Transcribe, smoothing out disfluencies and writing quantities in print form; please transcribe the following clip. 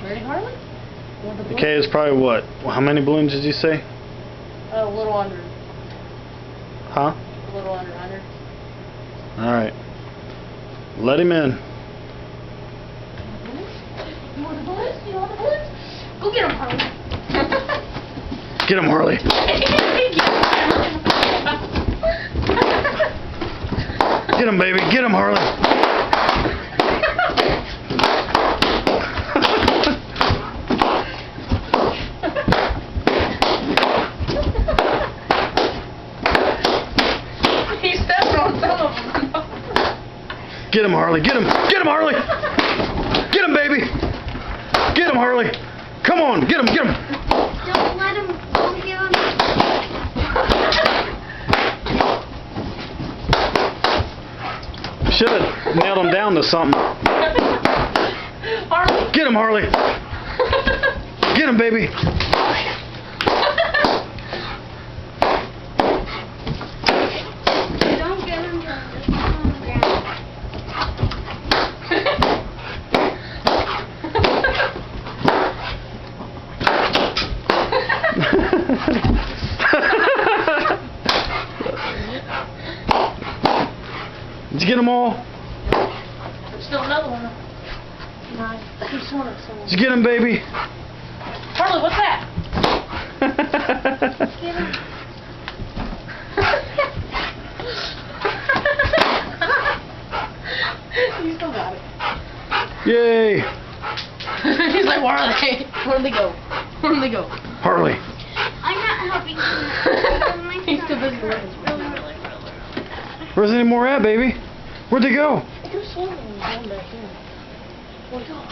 Ready, Harley? Okay, it's probably what? How many balloons did you say? A little under. Huh? A little under 100. Alright. Let him in. You want the balloons? You want the balloons? Go get them, Harley. Get him, Harley. Get him, baby. Get him, Harley. He stepped on some of them. Get him, Harley. Get him. Get him, Harley. Get him, baby. Get him, Harley. Come on. Get him. Get him. Don't let him. Don't give him. Should have nailed him down to something. Harley. Get him, Harley. Get him, baby. Don't give him. Just put him on the ground. Did you get them all? There's still another one. Nice. There's one of them. Did you get them, baby? Harley, what's that? Give him. You still got it. Yay! He's like, where are they? Where'd they go? Where'd they go? Harley. I'm not helping you. He's too busy looking. Where's any more at, baby? Where'd they go? There's one back here. Oh, God.